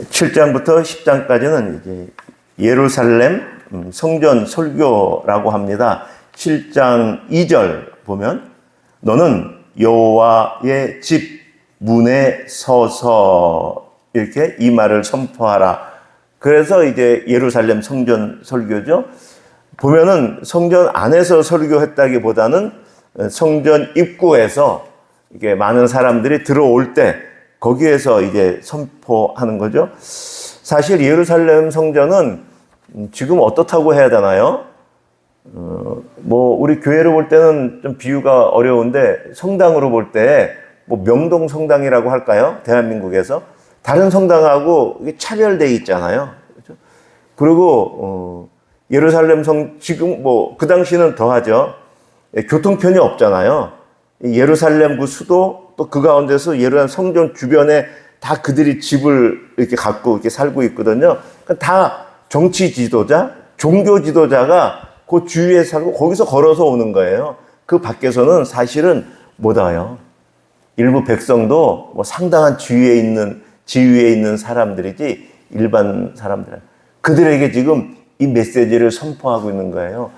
7장부터 10장까지는 이제 예루살렘 성전 설교라고 합니다. 7장 2절 보면 너는 여호와의 집 문에 서서 이렇게 이 말을 선포하라. 그래서 이제 예루살렘 성전 설교죠. 보면은 성전 안에서 설교했다기보다는 성전 입구에서 이게 많은 사람들이 들어올 때 거기에서 이제 선포하는 거죠. 사실 예루살렘 성전은 지금 어떻다고 해야 되나요? 뭐 우리 교회로 볼 때는 좀 비유가 어려운데 성당으로 볼 때 뭐 명동 성당이라고 할까요? 대한민국에서 다른 성당하고 이게 차별되어 있잖아요. 그렇죠? 그리고 예루살렘 지금 뭐 그 당시는 더하죠. 교통편이 없잖아요. 예루살렘 그 수도 또 그 가운데서 예루살렘 성전 주변에 다 그들이 집을 이렇게 갖고 이렇게 살고 있거든요. 그러니까 다 정치 지도자, 종교 지도자가 그 주위에 살고 거기서 걸어서 오는 거예요. 그 밖에서는 사실은 못 와요. 일부 백성도 뭐 상당한 지위에 있는 사람들이지 일반 사람들은 그들에게 지금 이 메시지를 선포하고 있는 거예요.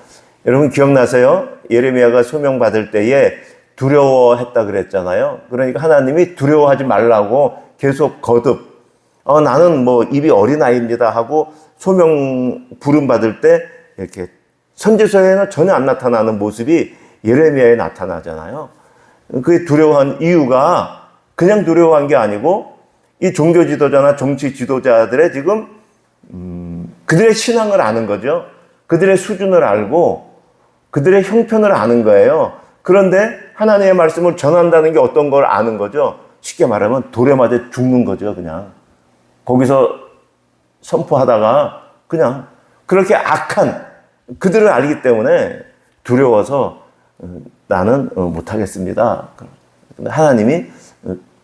여러분 기억나세요? 예레미야가 소명 받을 때에 두려워했다 그랬잖아요. 그러니까 하나님이 두려워하지 말라고 계속 거듭 나는 뭐 입이 어린아이입니다 하고 소명 부름 받을 때 이렇게 선지서에는 전혀 안 나타나는 모습이 예레미야에 나타나잖아요. 그게 두려워한 이유가 그냥 두려워한 게 아니고 이 종교 지도자나 정치 지도자들의 지금 그들의 신앙을 아는 거죠. 그들의 수준을 알고 그들의 형편을 아는 거예요. 그런데 하나님의 말씀을 전한다는 게 어떤 걸 아는 거죠. 쉽게 말하면 돌에 맞아 죽는 거죠. 그냥 거기서 선포하다가 그냥 그렇게 악한 그들을 알기 때문에 두려워서 나는 못하겠습니다. 하나님이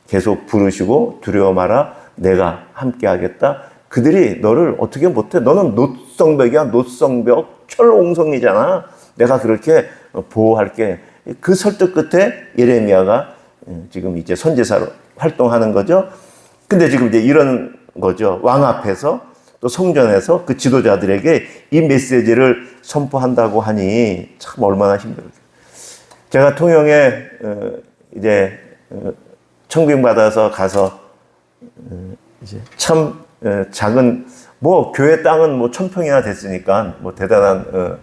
계속 부르시고 두려워 마라. 내가 함께 하겠다. 그들이 너를 어떻게 못해? 너는 놋성벽이야. 놋성벽. 철옹성이잖아. 내가 그렇게 보호할게. 그 설득 끝에 예레미야가 지금 이제 선지자로 활동하는 거죠. 근데 지금 이제 이런 거죠. 왕 앞에서 또 성전에서 그 지도자들에게 이 메시지를 선포한다고 하니 참 얼마나 힘들어요. 제가 통영에 이제 청빙 받아서 가서 이제 참 작은 뭐 교회 땅은 뭐 1000평이나 됐으니까 뭐 대단한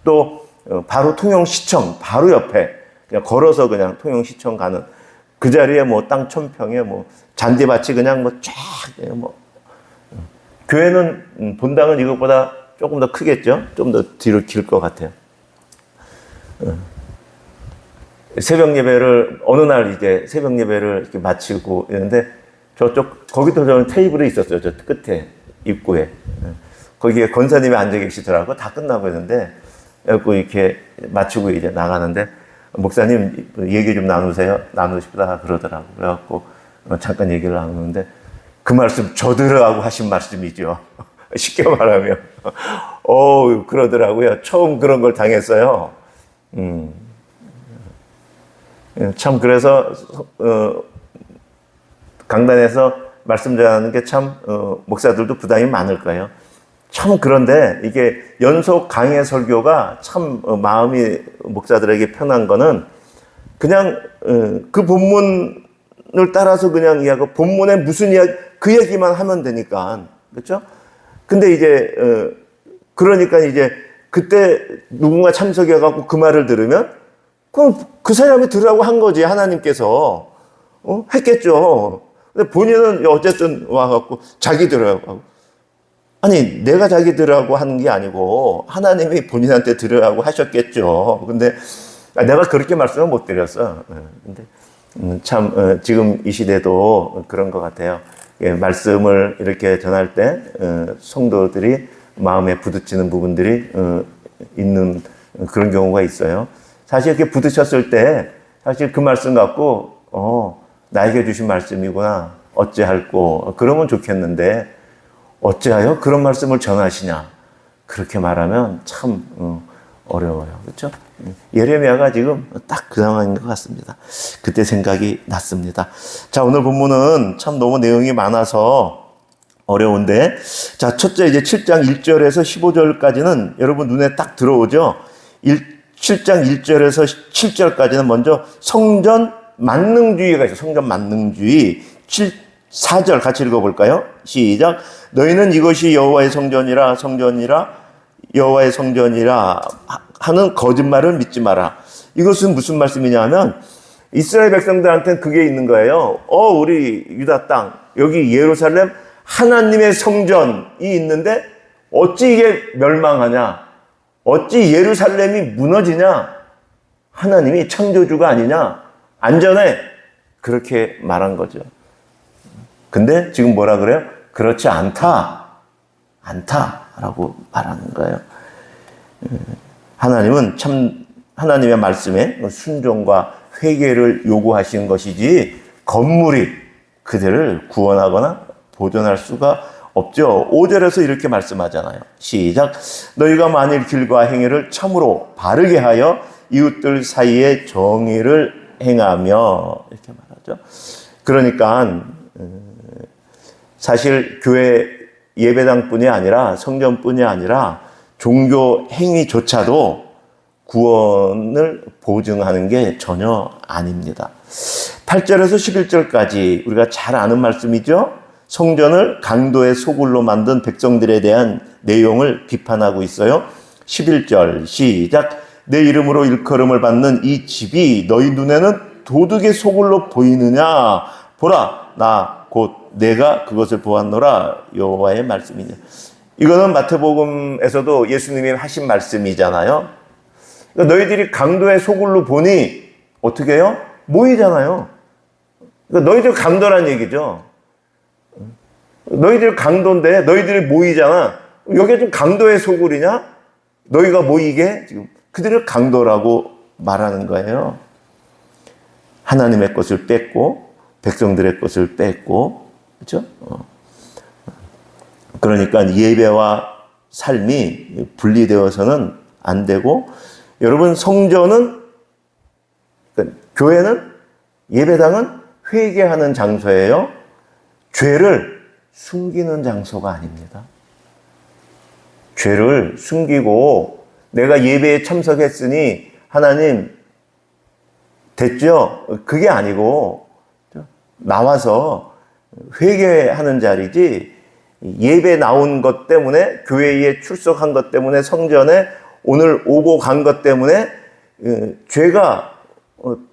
또 바로 통영시청 바로 옆에 그냥 걸어서 그냥 통영시청 가는 그 자리에 뭐 땅 1000평에 뭐 잔디밭이 그냥 뭐 쫙 뭐 교회는 본당은 이것보다 조금 더 크겠죠. 좀 더 뒤로 길 것 같아요. 새벽 예배를 어느 날 이제 새벽 예배를 이렇게 마치고 있는데 저쪽 거기도 저는 테이블이 있었어요. 저 끝에 입구에 거기에 권사님이 앉아 계시더라고. 다 끝나고 있는데 이렇게 마치고 이제 나가는데 목사님 얘기 좀 나누십시다 그러더라고. 그래갖고 잠깐 얘기를 나누는데 그 말씀 저들하고 하신 말씀이죠. 쉽게 말하면 그러더라고요. 처음 그런 걸 당했어요. 참 그래서 강단에서 말씀 전하는 게 참 목사들도 부담이 많을 거예요. 참 그런데 이게 연속 강의 설교가 참 마음이 목사들에게 편한 거는 그냥 그 본문을 따라서 그냥 이야기하고 본문에 무슨 이야기 그 얘기만 하면 되니까 그렇죠? 근데 이제 그러니까 이제 그때 누군가 참석해갖고 그 말을 들으면 그럼 그 사람이 들으라고 한 거지. 하나님께서 했겠죠. 근데 본인은 어쨌든 와갖고 자기 들으라고 하고 아니 내가 자기 들으라고 하는 게 아니고 하나님이 본인한테 들으라고 하셨겠죠. 근데 내가 그렇게 말씀을 못 드렸어. 근데 참 지금 이 시대도 그런 것 같아요. 말씀을 이렇게 전할 때 성도들이 마음에 부딪히는 부분들이 있는 그런 경우가 있어요. 사실 이렇게 부딪혔을 때 사실 그 말씀 갖고 나에게 주신 말씀이구나 어찌할꼬 그러면 좋겠는데 어찌하여 그런 말씀을 전하시냐 그렇게 말하면 참 어려워요. 그렇죠? 예레미야가 지금 딱 그 상황인 것 같습니다. 그때 생각이 났습니다. 자, 오늘 본문은 참 너무 내용이 많아서 어려운데. 자, 첫째 이제 7장 1절에서 15절까지는 여러분 눈에 딱 들어오죠. 7장 1절에서 7절까지는 먼저 성전 만능주의가 있어요. 성전 만능주의. 4절 같이 읽어볼까요? 시작. 너희는 이것이 여호와의 성전이라 여호와의 성전이라 하는 거짓말을 믿지 마라. 이것은 무슨 말씀이냐 하면 이스라엘 백성들한테는 그게 있는 거예요. 우리 유다 땅, 여기 예루살렘 하나님의 성전이 있는데 어찌 이게 멸망하냐? 어찌 예루살렘이 무너지냐? 하나님이 창조주가 아니냐? 안전해. 그렇게 말한 거죠. 근데 지금 뭐라 그래요? 그렇지 않다라고 말하는 거예요. 하나님은 참 하나님의 말씀에 순종과 회개를 요구하신 것이지 건물이 그들을 구원하거나 보존할 수가 없죠. 5절에서 이렇게 말씀하잖아요. 시작. 너희가 만일 길과 행위를 참으로 바르게 하여 이웃들 사이에 정의를 행하며 이렇게 말하죠. 그러니까 사실 교회 예배당뿐이 아니라 성전뿐이 아니라 종교 행위조차도 구원을 보증하는 게 전혀 아닙니다. 8절에서 11절까지 우리가 잘 아는 말씀이죠. 성전을 강도의 소굴로 만든 백성들에 대한 내용을 비판하고 있어요. 11절 시작. 내 이름으로 일컬음을 받는 이 집이 너희 눈에는 도둑의 소굴로 보이느냐? 보라, 나 곧 내가 그것을 보았노라. 여호와의 말씀이냐. 이거는 마태복음에서도 예수님이 하신 말씀이잖아요. 그러니까 너희들이 강도의 소굴로 보니 어떻게 해요? 모이잖아요. 그러니까 너희들 강도란 얘기죠. 너희들 강도인데 너희들이 모이잖아. 여기가 좀 강도의 소굴이냐? 너희가 모이게 지금 그들을 강도라고 말하는 거예요. 하나님의 것을 뺏고 백성들의 것을 뺏고, 그렇죠? 그러니까 예배와 삶이 분리되어서는 안 되고, 여러분 성전은, 그러니까 교회는, 예배당은 회개하는 장소예요. 죄를 숨기는 장소가 아닙니다. 죄를 숨기고 내가 예배에 참석했으니 하나님 됐죠? 그게 아니고 나와서 회개하는 자리지, 예배 나온 것 때문에, 교회에 출석한 것 때문에, 성전에 오늘 오고 간 것 때문에 죄가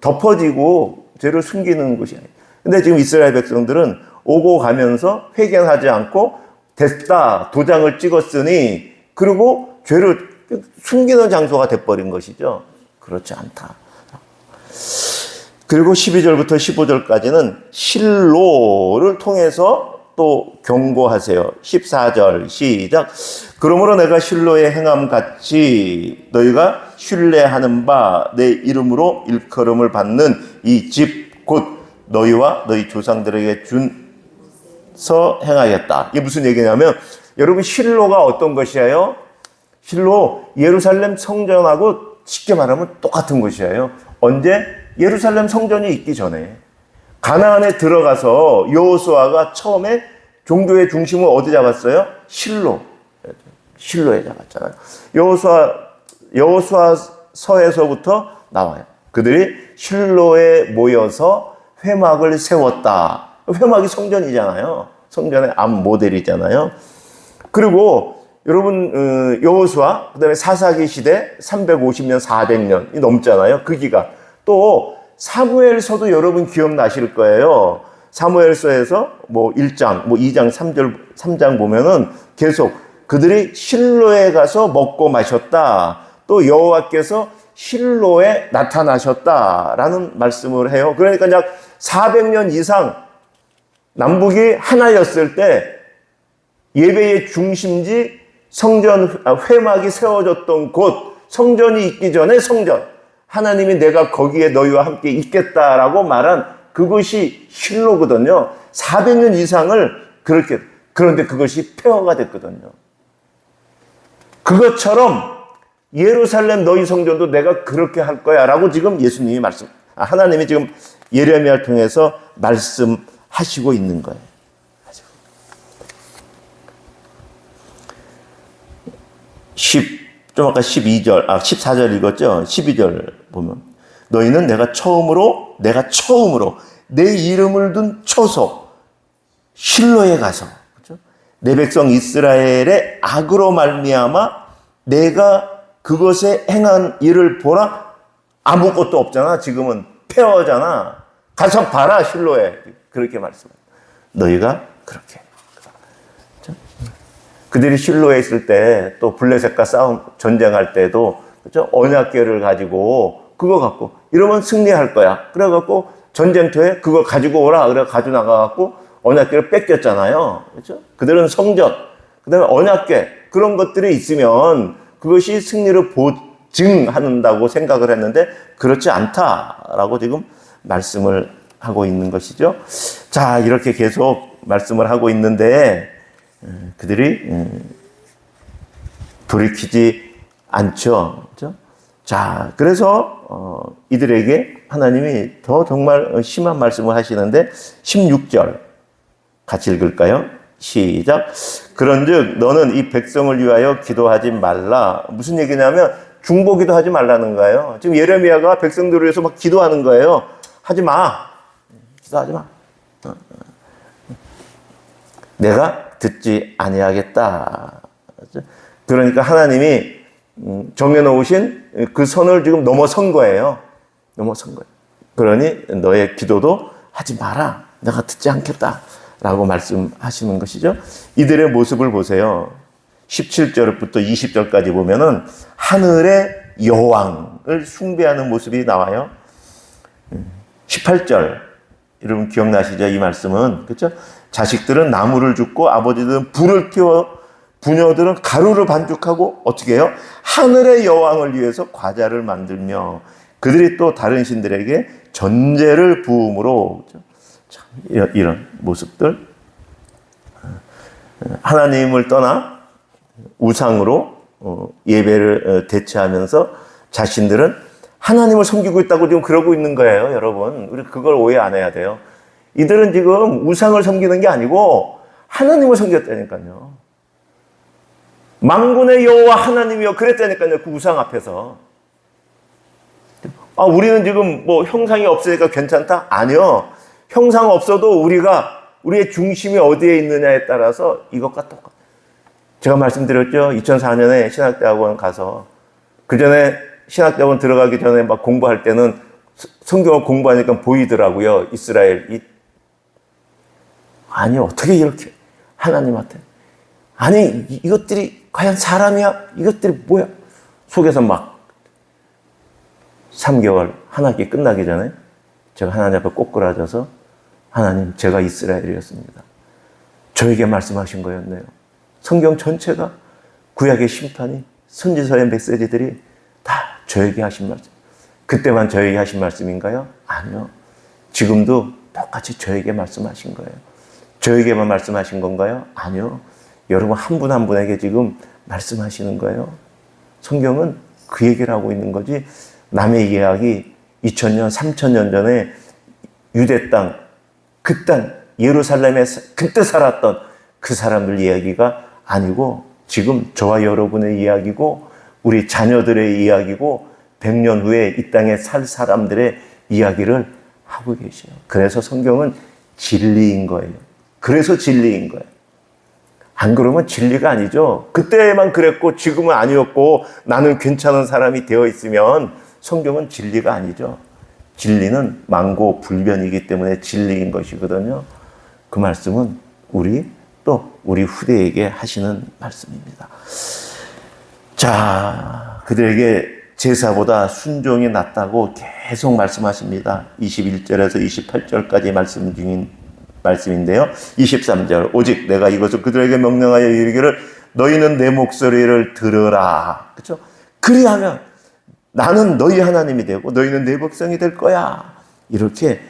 덮어지고 죄를 숨기는 것이 아니에요. 근데 지금 이스라엘 백성들은 오고 가면서 회개하지 않고 됐다, 도장을 찍었으니, 그리고 죄를 숨기는 장소가 돼버린 것이죠. 그렇지 않다. 그리고 12절부터 15절까지는 실로를 통해서 또 경고하세요. 14절 시작. 그러므로 내가 실로의 행함 같이 너희가 신뢰하는 바 내 이름으로 일컬음을 받는 이 집 곧 너희와 너희 조상들에게 준서 행하겠다. 이게 무슨 얘기냐면, 여러분 실로가 어떤 것이에요? 실로 예루살렘 성전하고 쉽게 말하면 똑같은 것이에요. 언제? 예루살렘 성전이 있기 전에 가나안에 들어가서 여호수아가 처음에 종교의 중심을 어디 잡았어요? 실로에 잡았잖아요. 여호수아서에서부터 나와요. 그들이 실로에 모여서 회막을 세웠다. 회막이 성전이잖아요. 성전의 앞 모델이잖아요. 그리고 여러분 여호수아, 그다음에 사사기 시대 350년 400년이 넘잖아요. 그 기간. 또 사무엘서도 여러분 기억나실 거예요. 사무엘서에서 1장, 2장, 3장 보면은 계속 그들이 실로에 가서 먹고 마셨다. 또 여호와께서 실로에 나타나셨다라는 말씀을 해요. 그러니까 약 400년 이상 남북이 하나였을 때 예배의 중심지 성전 회막이 세워졌던 곳, 성전이 있기 전에 성전, 하나님이 내가 거기에 너희와 함께 있겠다라고 말한 그것이 실로거든요. 400년 이상을 그렇게, 그런데 그것이 폐허가 됐거든요. 그것처럼 예루살렘 너희 성전도 내가 그렇게 할 거야 라고 지금 예수님이 하나님이 지금 예레미야를 통해서 말씀하시고 있는 거예요. 좀 아까 14절 읽었죠? 12절 보면 너희는 내가 처음으로 내 이름을 둔 초소 실로에 가서, 그렇죠? 내 백성 이스라엘의 악으로 말미암아 내가 그것에 행한 일을 보라. 아무것도 없잖아. 지금은 폐허잖아. 가서 봐라 실로에. 그렇게 말씀합니다. 너희가 그렇게. 그렇죠? 그들이 실로에 있을 때 또 블레셋과 전쟁할 때도, 그렇죠? 언약궤를 가지고 그거 갖고 이러면 승리할 거야. 그래갖고 전쟁터에 그거 가지고 오라. 그래 가지고 나가갖고 언약궤를 뺏겼잖아요. 그렇죠? 그들은 성전, 그다음에 언약궤 그런 것들이 있으면 그것이 승리를 보증한다고 생각을 했는데 그렇지 않다라고 지금 말씀을 하고 있는 것이죠. 자, 이렇게 계속 말씀을 하고 있는데 그들이 돌이키지 않죠. 그렇죠? 자, 그래서 이들에게 하나님이 더 정말 심한 말씀을 하시는데 16절 같이 읽을까요? 시작. 그런즉 너는 이 백성을 위하여 기도하지 말라. 무슨 얘기냐면 중보기도 하지 말라는 거예요. 지금 예레미야가 백성들을 위해서 막 기도하는 거예요. 하지 마. 기도하지 마. 내가 듣지 아니하겠다. 그러니까 하나님이 정해놓으신 그 선을 지금 넘어선 거예요. 넘어선 거예요. 그러니 너의 기도도 하지 마라. 내가 듣지 않겠다. 라고 말씀하시는 것이죠. 이들의 모습을 보세요. 17절부터 20절까지 보면은 하늘의 여왕을 숭배하는 모습이 나와요. 18절 여러분 기억나시죠? 이 말씀은 그렇죠? 자식들은 나무를 줍고 아버지들은 불을 태워 부녀들은 가루를 반죽하고 어떻게 해요? 하늘의 여왕을 위해서 과자를 만들며 그들이 또 다른 신들에게 전제를 부음으로 그렇죠? 참, 이런 모습들 하나님을 떠나 우상으로 예배를 대체하면서 자신들은 하나님을 섬기고 있다고 지금 그러고 있는 거예요. 여러분 우리 그걸 오해 안 해야 돼요. 이들은 지금 우상을 섬기는 게 아니고 하나님을 섬겼다니까요. 만군의 여호와 하나님이여 그랬다니까요. 그 우상 앞에서. 우리는 지금 뭐 형상이 없으니까 괜찮다? 아니요. 형상 없어도 우리의 중심이 어디에 있느냐에 따라서 이것과 똑같아요. 제가 말씀드렸죠. 2004년에 신학대학원 가서 그 전에 신학대학원 들어가기 전에 막 공부할 때는 성경을 공부하니까 보이더라고요. 이스라엘. 아니 어떻게 이렇게 하나님한테 아니 이것들이 과연 사람이야? 이것들이 뭐야? 속에서 막 3개월 한 학기 끝나기 전에 제가 하나님 앞에 꼬꾸라져서 하나님 제가 이스라엘이었습니다. 저에게 말씀하신 거였네요. 성경 전체가 구약의 심판이 선지서의 메시지들이 다 저에게 하신 말씀. 그때만 저에게 하신 말씀인가요? 아니요. 지금도 똑같이 저에게 말씀하신 거예요. 저에게만 말씀하신 건가요? 아니요. 여러분 한 분 한 분에게 지금 말씀하시는 거예요. 성경은 그 얘기를 하고 있는 거지 남의 이야기 2000년, 3000년 전에 유대 땅, 그 땅, 예루살렘에 그때 살았던 그 사람들 이야기가 아니고 지금 저와 여러분의 이야기고 우리 자녀들의 이야기고 100년 후에 이 땅에 살 사람들의 이야기를 하고 계셔요. 그래서 성경은 진리인 거예요. 그래서 진리인 거예요. 안 그러면 진리가 아니죠. 그때만 그랬고 지금은 아니었고 나는 괜찮은 사람이 되어 있으면 성경은 진리가 아니죠. 진리는 만고불변이기 때문에 진리인 것이거든요. 그 말씀은 우리 후대에게 하시는 말씀입니다. 자, 그들에게 제사보다 순종이 낫다고 계속 말씀하십니다. 21절에서 28절까지 말씀 중인 말씀인데요. 23절 오직 내가 이것을 그들에게 명령하여 이르기를 너희는 내 목소리를 들으라. 그렇죠? 그리하면 나는 너희 하나님이 되고 너희는 내 백성이 될 거야. 이렇게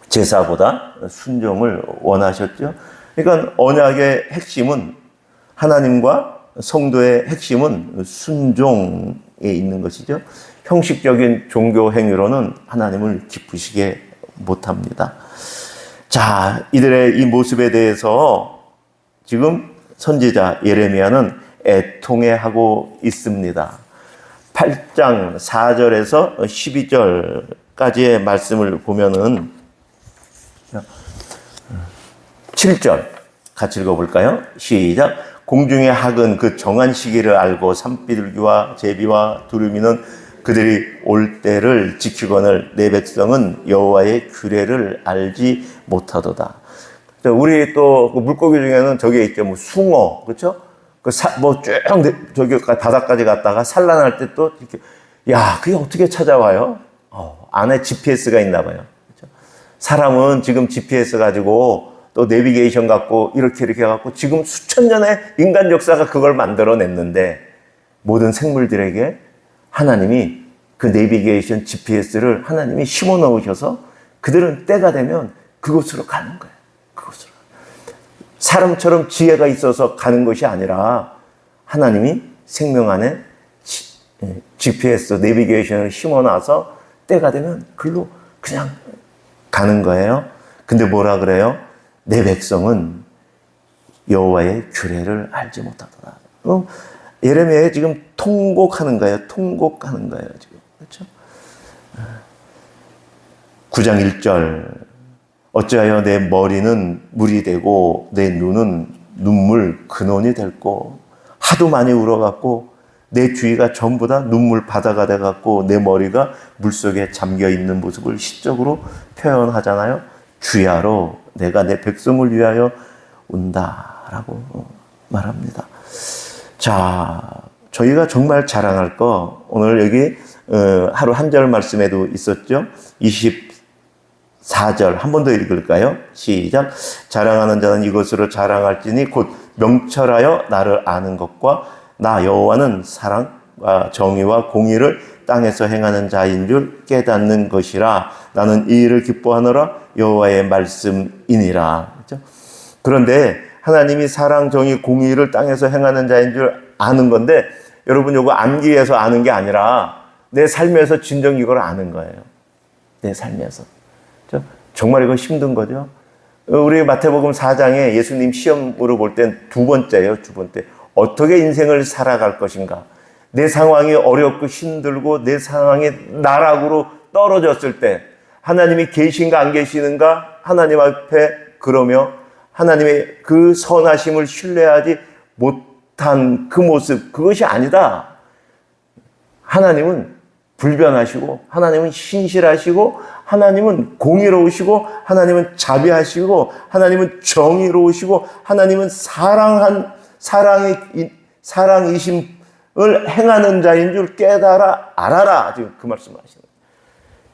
제사보다 순종을 원하셨죠. 그러니까 언약의 핵심은 하나님과 성도의 핵심은 순종에 있는 것이죠. 형식적인 종교 행위로는 하나님을 기쁘시게 못합니다. 자, 이들의 이 모습에 대해서 지금 선지자 예레미야는 애통해 하고 있습니다. 8장 4절에서 12절까지의 말씀을 보면은 7절 같이 읽어볼까요? 시작. 공중의 학은 그 정한 시기를 알고 산비둘기와 제비와 두루미는 그들이 올 때를 지키거늘 내 백성은 여호와의 규례를 알지 못하도다. 우리 또 물고기 중에는 저기 있죠. 뭐 숭어, 그렇죠? 뭐쭉 저기 바닥까지 갔다가 산란할 때 또 이렇게, 야, 그게 어떻게 찾아와요? 안에 GPS가 있나 봐요. 그렇죠? 사람은 지금 GPS 가지고 또 내비게이션 갖고 이렇게 해갖고 지금 수천 년의 인간 역사가 그걸 만들어냈는데 모든 생물들에게 하나님이 그 내비게이션 GPS를 하나님이 심어 넣으셔서 그들은 때가 되면 그곳으로 가는 거예요. 그곳으로. 사람처럼 지혜가 있어서 가는 것이 아니라 하나님이 생명 안에 GPS 내비게이션을 심어 놔서 때가 되면 글로 그냥 가는 거예요. 근데 뭐라 그래요? 내 백성은 여호와의 규례를 알지 못하더라. 예레미야에 지금 통곡하는 거예요. 통곡하는 거예요. 지금. 그렇죠? 9장 1절. 어찌하여 내 머리는 물이 되고 내 눈은 눈물 근원이 됐고 하도 많이 울어갖고 내 주위가 전부 다 눈물 바다가 돼갖고 내 머리가 물속에 잠겨 있는 모습을 시적으로 표현하잖아요. 주야로 내가 내 백성을 위하여 운다라고 말합니다. 자, 저희가 정말 자랑할 거 오늘 여기 하루 한 절 말씀에도 있었죠. 24절 한 번 더 읽을까요? 시작. 자랑하는 자는 이것으로 자랑할지니 곧 명철하여 나를 아는 것과 나 여호와는 사랑과 정의와 공의를 땅에서 행하는 자인 줄 깨닫는 것이라. 나는 이 일을 기뻐하노라. 여호와의 말씀이니라. 그렇죠? 그런데 하나님이 사랑, 정의, 공의를 땅에서 행하는 자인 줄 아는 건데 여러분 이거 암기해서 아는 게 아니라 내 삶에서 진정 이걸 아는 거예요. 내 삶에서. 그렇죠? 정말 이거 힘든 거죠. 우리 마태복음 4장에 예수님 시험으로 볼 땐 두 번째예요. 두 번째. 어떻게 인생을 살아갈 것인가. 내 상황이 어렵고 힘들고 내 상황이 나락으로 떨어졌을 때 하나님이 계신가 안 계시는가 하나님 앞에 그러며 하나님의 그 선하심을 신뢰하지 못한 그 모습, 그것이 아니다. 하나님은 불변하시고 하나님은 신실하시고 하나님은 공의로우시고 하나님은 자비하시고 하나님은 정의로우시고 하나님은 사랑이심을 행하는 자인 줄 깨달아 알아라. 지금 그 말씀을 하시는 거예요.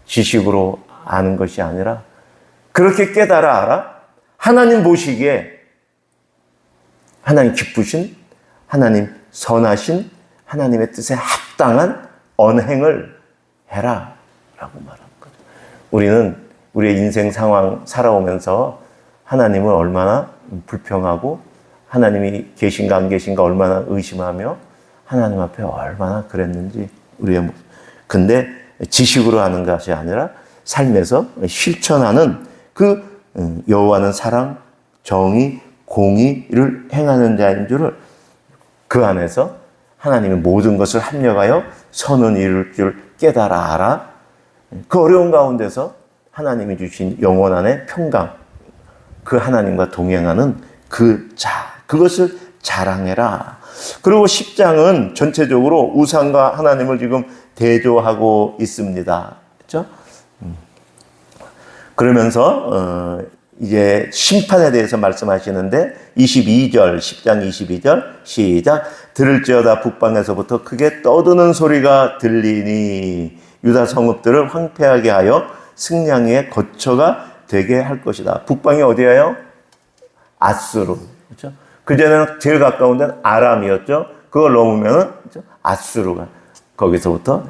지식으로 아는 것이 아니라 그렇게 깨달아 알아. 하나님 보시기에 하나님 기쁘신, 하나님 선하신, 하나님의 뜻에 합당한 언행을 해라 라고 말한 거죠. 우리는 우리의 인생 상황 살아오면서 하나님을 얼마나 불평하고 하나님이 계신가 안 계신가 얼마나 의심하며 하나님 앞에 얼마나 그랬는지 우리의 모습. 근데 지식으로 하는 것이 아니라 삶에서 실천하는 그 여호와는 사랑, 정의, 공의를 행하는 자인 줄을 그 안에서 하나님의 모든 것을 합력하여 선을 이룰 줄 깨달아 알아. 그 어려운 가운데서 하나님이 주신 영원 안의 평강, 그 하나님과 동행하는 그것을 자랑해라. 그리고 10장은 전체적으로 우상과 하나님을 지금 대조하고 있습니다. 그렇죠? 그러면서 이제 심판에 대해서 말씀하시는데 22절, 10장 22절 시작. 들을지어다 북방에서부터 크게 떠드는 소리가 들리니 유다 성읍들을 황폐하게 하여 승냥이의 거처가 되게 할 것이다. 북방이 어디예요? 아수르. 그렇죠? 그전에는 제일 가까운 데는 아람이었죠. 그걸 넘으면은 그렇죠? 아수르가 거기서부터.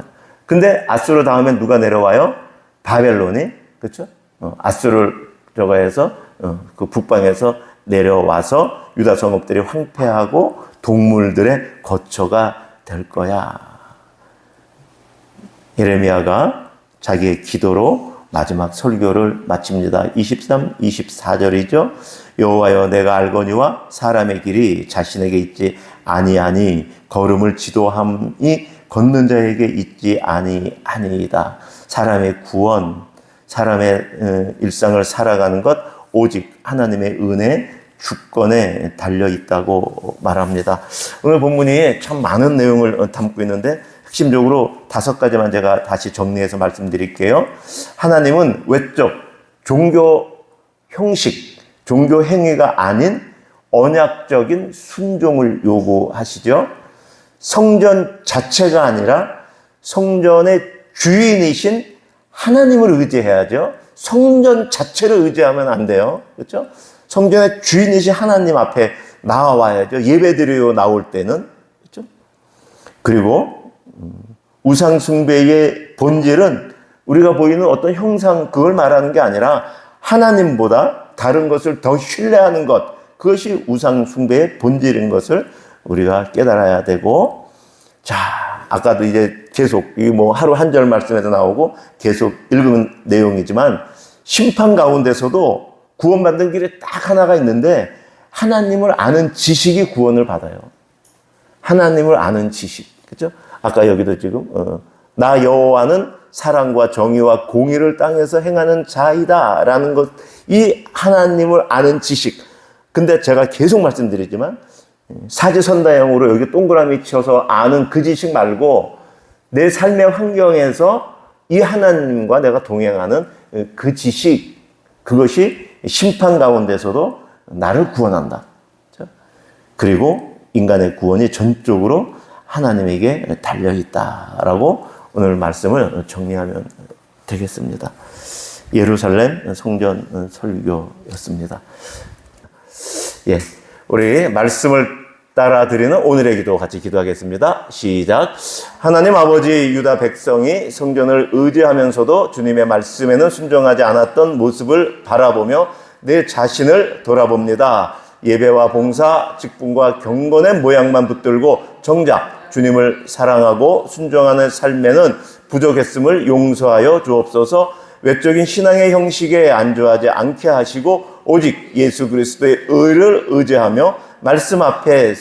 근데 아수르 다음에 누가 내려와요? 바벨론이. 그렇죠? 아수르 저거에서 그 북방에서 내려와서 유다 성읍들이 황폐하고 동물들의 거처가 될 거야. 예레미야가 자기의 기도로 마지막 설교를 마칩니다. 23, 24절이죠. 여호와여 내가 알거니와 사람의 길이 자신에게 있지 아니하니 걸음을 지도함이 걷는 자에게 있지 아니하니이다. 사람의 구원, 사람의 일상을 살아가는 것 오직 하나님의 은혜, 주권에 달려 있다고 말합니다. 오늘 본문이 참 많은 내용을 담고 있는데 핵심적으로 5가지만 제가 다시 정리해서 말씀드릴게요. 하나님은 외적 종교 형식, 종교 행위가 아닌 언약적인 순종을 요구하시죠. 성전 자체가 아니라 성전의 주인이신 하나님을 의지해야죠. 성전 자체를 의지하면 안 돼요. 그렇죠? 성전의 주인이신 하나님 앞에 나와야죠. 예배드려요 나올 때는. 그렇죠? 그리고 우상 숭배의 본질은 우리가 보이는 어떤 형상 그걸 말하는 게 아니라 하나님보다 다른 것을 더 신뢰하는 것, 그것이 우상 숭배의 본질인 것을 우리가 깨달아야 되고, 자, 아까도 이제 계속 이 뭐 하루 한 절 말씀에도 나오고 계속 읽은 내용이지만 심판 가운데서도 구원받는 길에 딱 하나가 있는데 하나님을 아는 지식이 구원을 받아요. 하나님을 아는 지식. 그죠? 아까 여기도 지금, 나 여호와는 사랑과 정의와 공의를 땅에서 행하는 자이다. 라는 것, 이 하나님을 아는 지식. 근데 제가 계속 말씀드리지만, 사지선다형으로 여기 동그라미 쳐서 아는 그 지식 말고, 내 삶의 환경에서 이 하나님과 내가 동행하는 그 지식, 그것이 심판 가운데서도 나를 구원한다. 그리고 인간의 구원이 전적으로 하나님에게 달려있다라고 오늘 말씀을 정리하면 되겠습니다. 예루살렘 성전 설교였습니다. 예, 우리 말씀을 따라 드리는 오늘의 기도 같이 기도하겠습니다. 시작. 하나님 아버지, 유다 백성이 성전을 의지하면서도 주님의 말씀에는 순종하지 않았던 모습을 바라보며 내 자신을 돌아봅니다. 예배와 봉사, 직분과 경건의 모양만 붙들고 정작 주님을 사랑하고 순종하는 삶에는 부족했음을 용서하여 주옵소서. 외적인 신앙의 형식에 안주하지 않게 하시고 오직 예수 그리스도의 의를 의지하며 말씀 앞에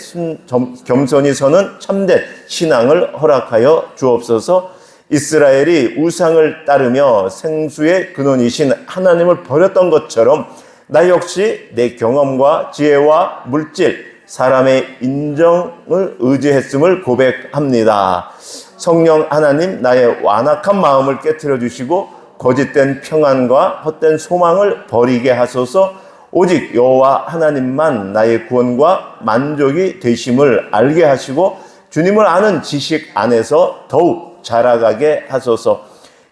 겸손히 서는 참된 신앙을 허락하여 주옵소서. 이스라엘이 우상을 따르며 생수의 근원이신 하나님을 버렸던 것처럼 나 역시 내 경험과 지혜와 물질, 사람의 인정을 의지했음을 고백합니다. 성령 하나님, 나의 완악한 마음을 깨트려 주시고 거짓된 평안과 헛된 소망을 버리게 하소서. 오직 여호와 하나님만 나의 구원과 만족이 되심을 알게 하시고 주님을 아는 지식 안에서 더욱 자라가게 하소서.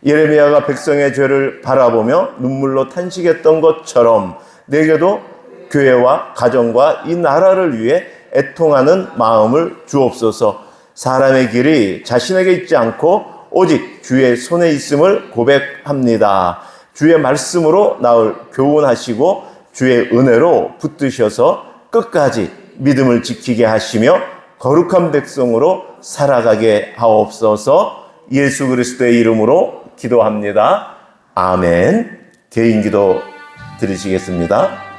예레미야가 백성의 죄를 바라보며 눈물로 탄식했던 것처럼 내게도 교회와 가정과 이 나라를 위해 애통하는 마음을 주옵소서. 사람의 길이 자신에게 있지 않고 오직 주의 손에 있음을 고백합니다. 주의 말씀으로 나를 교훈하시고 주의 은혜로 붙드셔서 끝까지 믿음을 지키게 하시며 거룩한 백성으로 살아가게 하옵소서. 예수 그리스도의 이름으로 기도합니다. 아멘. 개인 기도 드리시겠습니다.